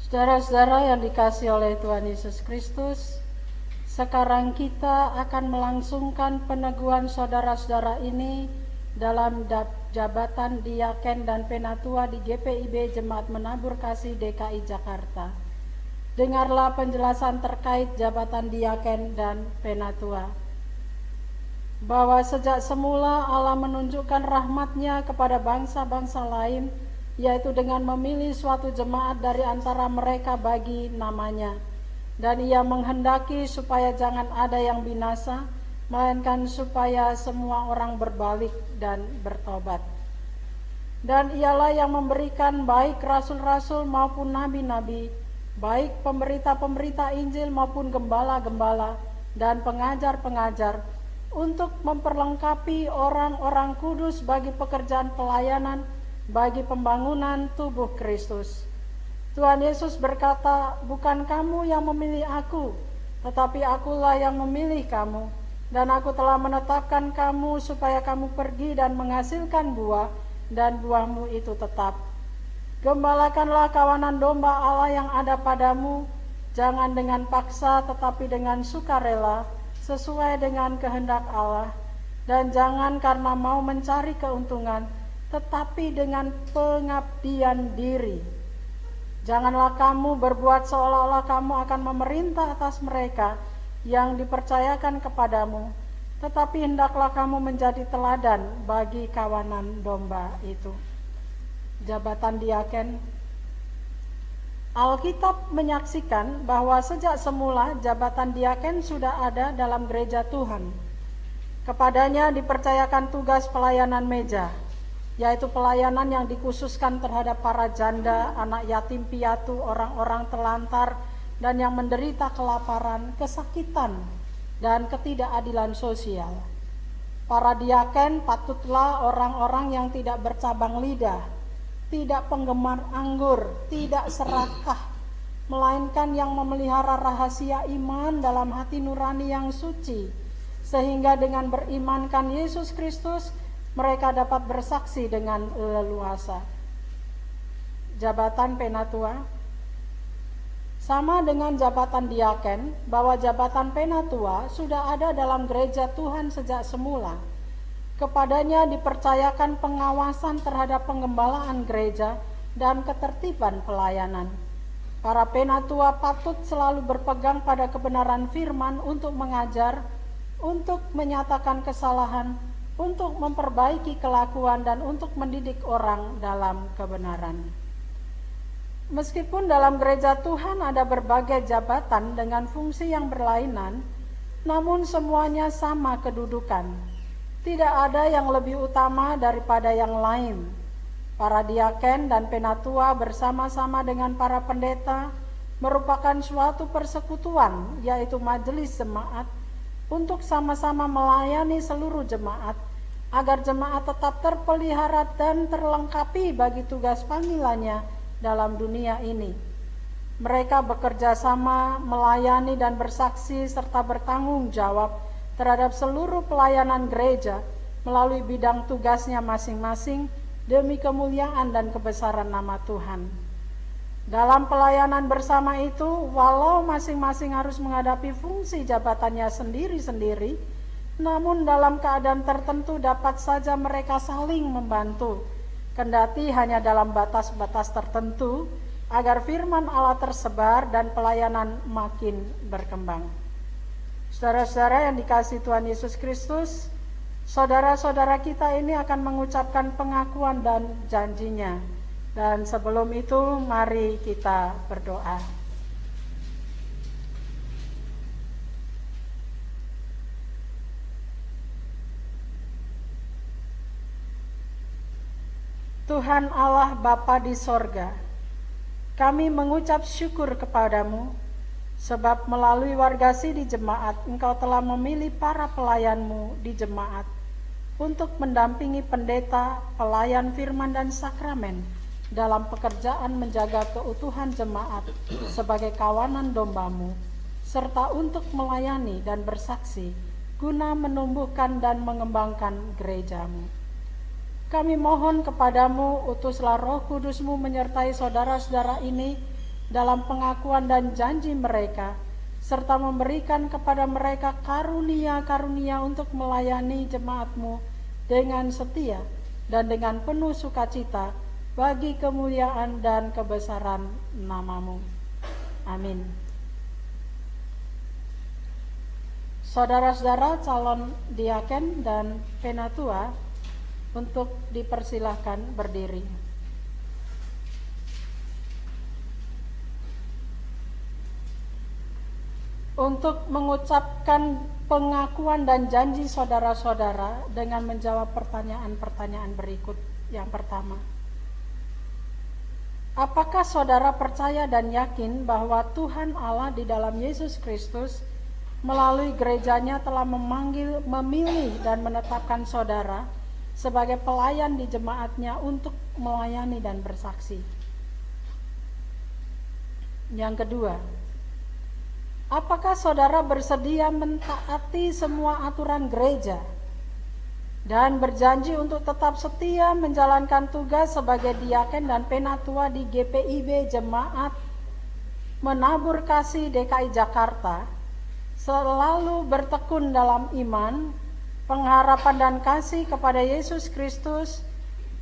Saudara-saudara yang dikasihi oleh Tuhan Yesus Kristus, sekarang kita akan melangsungkan peneguhan saudara-saudara ini dalam jabatan diaken dan penatua di GPIB Jemaat Menabur Kasih DKI Jakarta. Dengarlah penjelasan terkait jabatan diaken dan penatua. Bahwa sejak semula Allah menunjukkan rahmat-Nya kepada bangsa-bangsa lain, yaitu dengan memilih suatu jemaat dari antara mereka bagi namanya. Dan Ia menghendaki supaya jangan ada yang binasa, melainkan supaya semua orang berbalik dan bertobat. Dan Ialah yang memberikan baik rasul-rasul maupun nabi-nabi, baik pemberita-pemberita Injil maupun gembala-gembala dan pengajar-pengajar, untuk memperlengkapi orang-orang kudus bagi pekerjaan pelayanan, bagi pembangunan tubuh Kristus. Tuhan Yesus berkata, "Bukan kamu yang memilih aku, tetapi akulah yang memilih kamu, dan aku telah menetapkan kamu supaya kamu pergi dan menghasilkan buah, dan buahmu itu tetap. Gembalakanlah kawanan domba Allah yang ada padamu, jangan dengan paksa tetapi dengan sukarela, sesuai dengan kehendak Allah, dan jangan karena mau mencari keuntungan, tetapi dengan pengabdian diri. Janganlah kamu berbuat seolah-olah kamu akan memerintah atas mereka yang dipercayakan kepadamu, tetapi hendaklah kamu menjadi teladan bagi kawanan domba itu." Jabatan diaken. Alkitab menyaksikan bahwa sejak semula jabatan diaken sudah ada dalam gereja Tuhan. Kepadanya dipercayakan tugas pelayanan meja, yaitu pelayanan yang dikhususkan terhadap para janda, anak yatim piatu, orang-orang telantar, dan yang menderita kelaparan, kesakitan, dan ketidakadilan sosial. Para diaken patutlah orang-orang yang tidak bercabang lidah, tidak penggemar anggur, tidak serakah, melainkan yang memelihara rahasia iman dalam hati nurani yang suci, sehingga dengan berimankan Yesus Kristus, mereka dapat bersaksi dengan leluasa. Jabatan penatua sama dengan jabatan diaken, bahwa jabatan penatua sudah ada dalam gereja Tuhan sejak semula. Kepadanya dipercayakan pengawasan terhadap penggembalaan gereja dan ketertiban pelayanan. Para penatua patut selalu berpegang pada kebenaran firman untuk mengajar, untuk menyatakan kesalahan, untuk memperbaiki kelakuan, dan untuk mendidik orang dalam kebenaran. Meskipun dalam gereja Tuhan ada berbagai jabatan dengan fungsi yang berlainan, namun semuanya sama kedudukan. Tidak ada yang lebih utama daripada yang lain. Para diaken dan penatua bersama-sama dengan para pendeta merupakan suatu persekutuan, yaitu majelis jemaat, untuk sama-sama melayani seluruh jemaat, agar jemaat tetap terpelihara dan terlengkapi bagi tugas panggilannya dalam dunia ini. Mereka bekerja sama, melayani dan bersaksi serta bertanggung jawab terhadap seluruh pelayanan gereja melalui bidang tugasnya masing-masing demi kemuliaan dan kebesaran nama Tuhan. Dalam pelayanan bersama itu, walau masing-masing harus menghadapi fungsi jabatannya sendiri-sendiri, namun dalam keadaan tertentu dapat saja mereka saling membantu, kendati hanya dalam batas-batas tertentu, agar firman Allah tersebar dan pelayanan makin berkembang. Saudara-saudara yang dikasihi Tuhan Yesus Kristus, saudara-saudara kita ini akan mengucapkan pengakuan dan janjinya. Dan sebelum itu, mari kita berdoa. Tuhan Allah Bapa di sorga, kami mengucap syukur kepadamu, sebab melalui wargasi di jemaat, Engkau telah memilih para pelayan-Mu di jemaat untuk mendampingi pendeta, pelayan firman dan sakramen dalam pekerjaan menjaga keutuhan jemaat sebagai kawanan domba-Mu, serta untuk melayani dan bersaksi guna menumbuhkan dan mengembangkan gereja-Mu. Kami mohon kepadamu, utuslah Roh Kudus-Mu menyertai saudara-saudara ini dalam pengakuan dan janji mereka, serta memberikan kepada mereka karunia-karunia untuk melayani jemaat-Mu dengan setia dan dengan penuh sukacita bagi kemuliaan dan kebesaran nama-Mu. Amin. Saudara-saudara calon diaken dan penatua untuk dipersilahkan berdiri. Untuk mengucapkan pengakuan dan janji saudara-saudara dengan menjawab pertanyaan-pertanyaan berikut. Yang pertama, apakah saudara percaya dan yakin bahwa Tuhan Allah di dalam Yesus Kristus melalui gerejanya telah memilih dan menetapkan saudara sebagai pelayan di jemaatnya untuk melayani dan bersaksi? Yang kedua, apakah saudara bersedia mentaati semua aturan gereja dan berjanji untuk tetap setia menjalankan tugas sebagai diaken dan penatua di GPIB Jemaat Menabur Kasih DKI Jakarta, selalu bertekun dalam iman, pengharapan dan kasih kepada Yesus Kristus,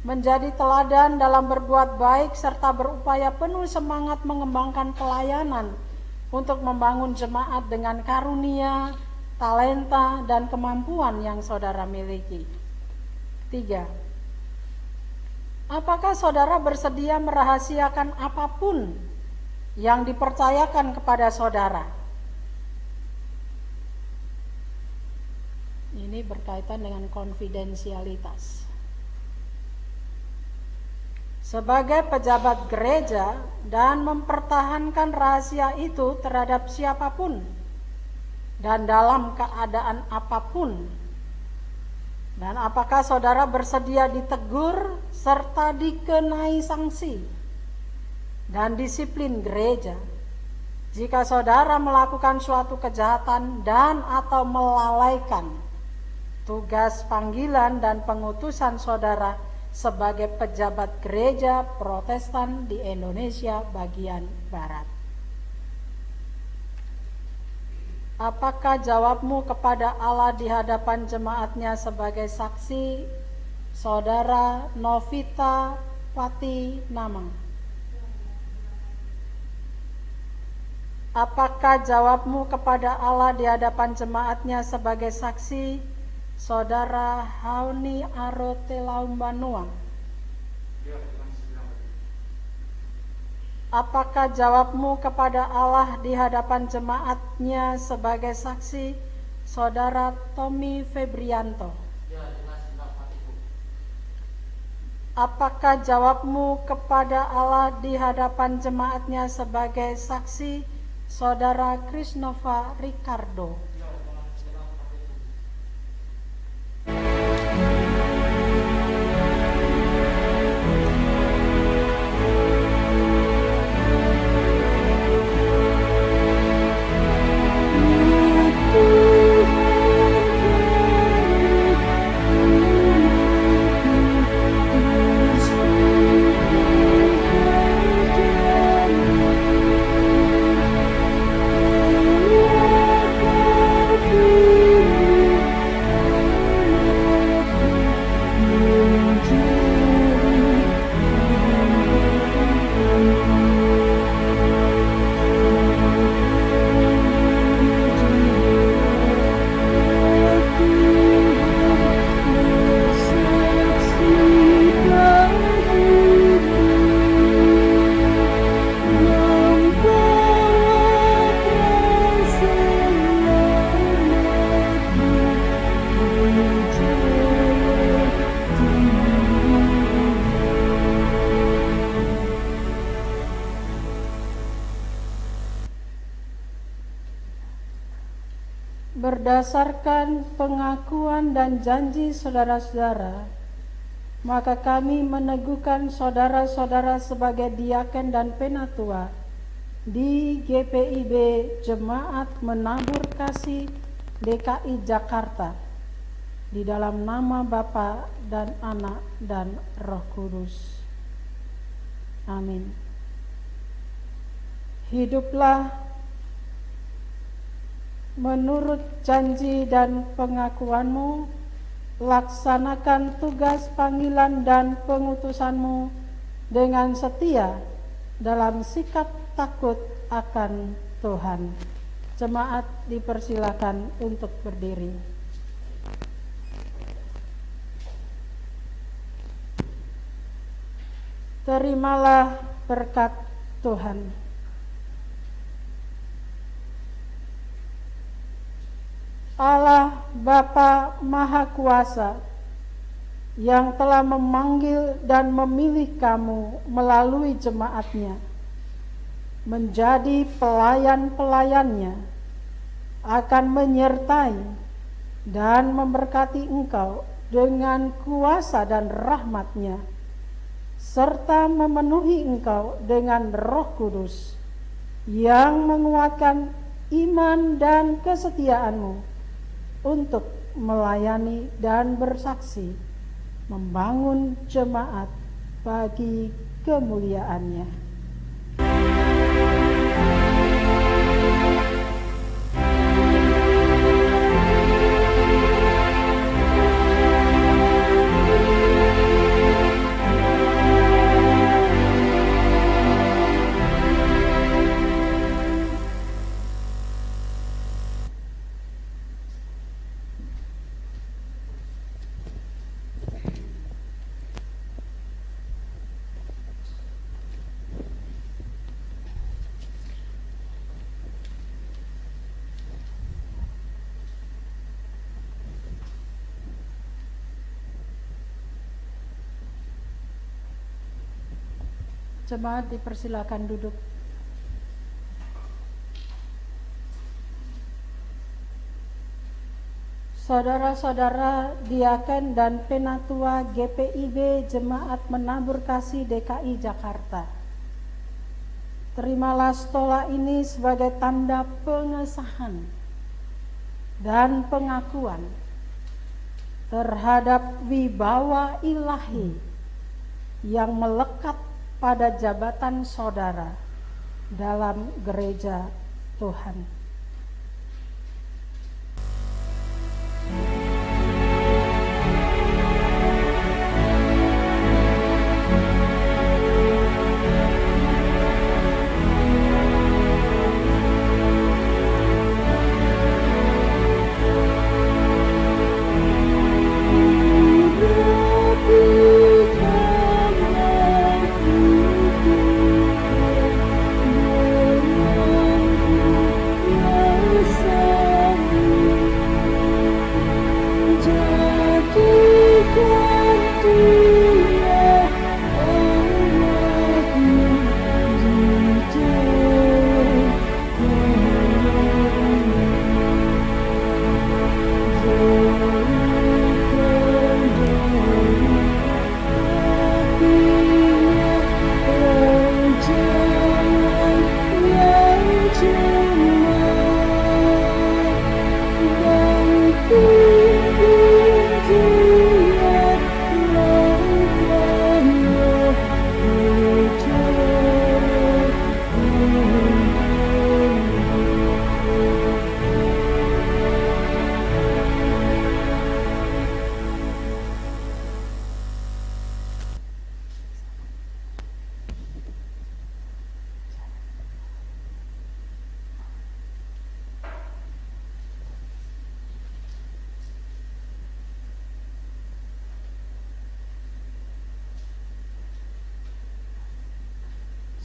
menjadi teladan dalam berbuat baik serta berupaya penuh semangat mengembangkan pelayanan untuk membangun jemaat dengan karunia, talenta, dan kemampuan yang saudara miliki? 3. Apakah saudara bersedia merahasiakan apapun yang dipercayakan kepada saudara? Ini berkaitan dengan konfidensialitas. Sebagai pejabat gereja dan mempertahankan rahasia itu terhadap siapapun dan dalam keadaan apapun. Dan apakah saudara bersedia ditegur serta dikenai sanksi dan disiplin gereja jika saudara melakukan suatu kejahatan dan atau melalaikan tugas panggilan dan pengutusan saudara sebagai pejabat gereja Protestan di Indonesia bagian Barat? Apakah jawabmu kepada Allah di hadapan jemaatnya sebagai saksi saudara Novita Pati Namang? Apakah jawabmu kepada Allah di hadapan jemaatnya sebagai saksi saudara Hauni Arote Laumbanua? Apakah jawabmu kepada Allah di hadapan jemaatnya sebagai saksi saudara Tommy Febrianto? Apakah jawabmu kepada Allah di hadapan jemaatnya sebagai saksi saudara Krisnova Ricardo? Berdasarkan pengakuan dan janji saudara-saudara, maka kami meneguhkan saudara-saudara sebagai diaken dan penatua di GPIB Jemaat Menabur Kasih DKI Jakarta di dalam nama Bapa dan Anak dan Roh Kudus. Amin. Hiduplah menurut janji dan pengakuanmu, laksanakan tugas panggilan dan pengutusanmu dengan setia dalam sikap takut akan Tuhan. Jemaat dipersilakan untuk berdiri. Terimalah berkat Tuhan. Allah Bapa Maha Kuasa yang telah memanggil dan memilih kamu melalui jemaatnya menjadi pelayan-pelayannya, akan menyertai dan memberkati engkau dengan kuasa dan rahmat-Nya, serta memenuhi engkau dengan Roh Kudus yang menguatkan iman dan kesetiaanmu untuk melayani dan bersaksi, membangun jemaat bagi kemuliaan-Nya. Jemaat dipersilakan duduk. Saudara-saudara diaken dan penatua GPIB Jemaat Menabur Kasih DKI Jakarta, terimalah stola ini sebagai tanda pengesahan dan pengakuan terhadap wibawa ilahi yang melekat pada jabatan saudara dalam gereja Tuhan.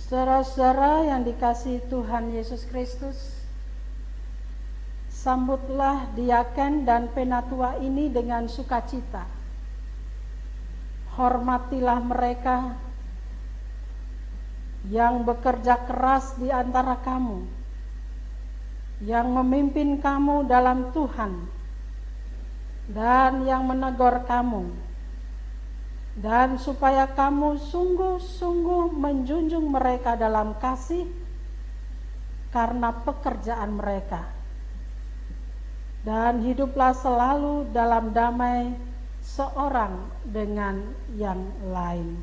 Saudara-saudara yang dikasihi Tuhan Yesus Kristus, sambutlah diaken dan penatua ini dengan sukacita. Hormatilah mereka yang bekerja keras di antara kamu, yang memimpin kamu dalam Tuhan, dan yang menegur kamu, dan supaya kamu sungguh-sungguh menjunjung mereka dalam kasih karena pekerjaan mereka, dan hiduplah selalu dalam damai seorang dengan yang lain.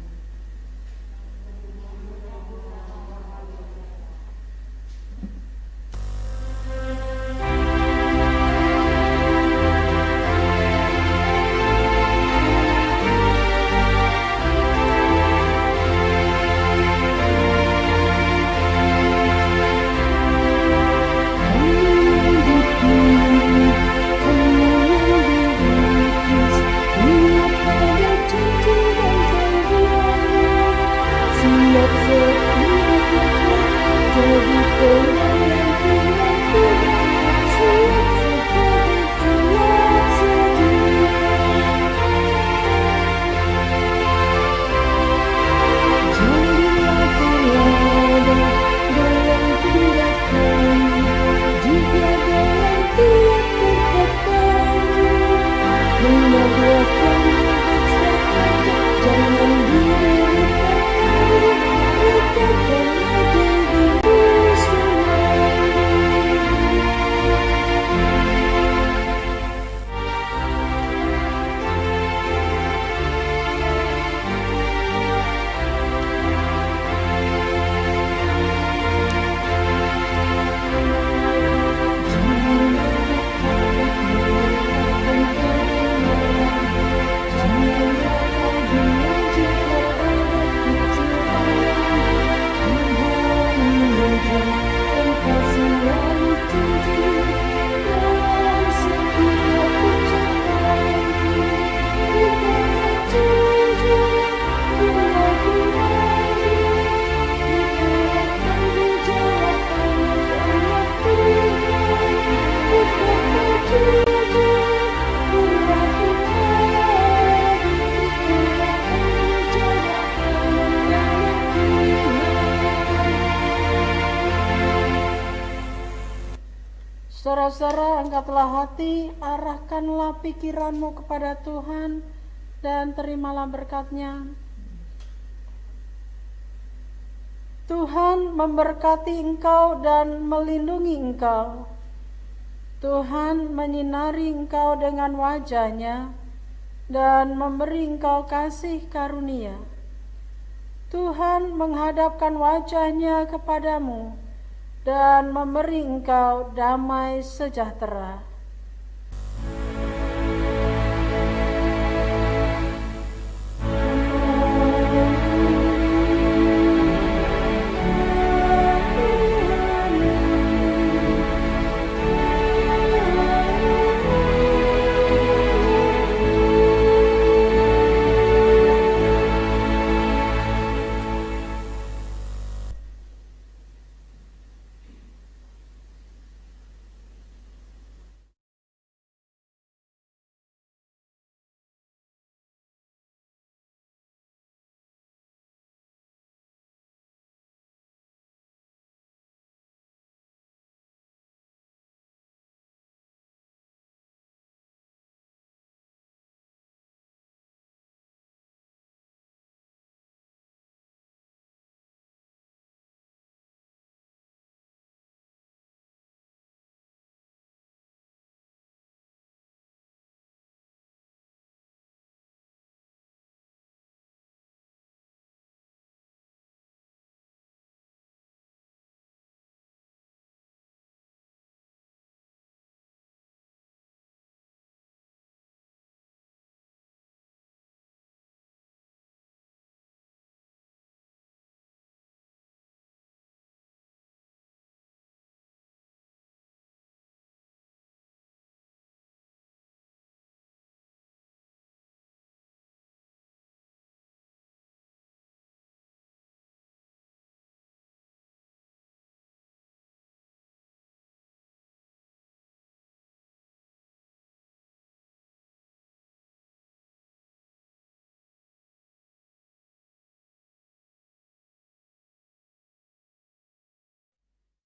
Saudara-saudara, angkatlah hati, arahkanlah pikiranmu kepada Tuhan, dan terimalah berkat-Nya. Tuhan memberkati engkau dan melindungi engkau. Tuhan menyinari engkau dengan wajah-Nya dan memberi engkau kasih karunia. Tuhan menghadapkan wajah-Nya kepadamu dan memberi engkau damai sejahtera.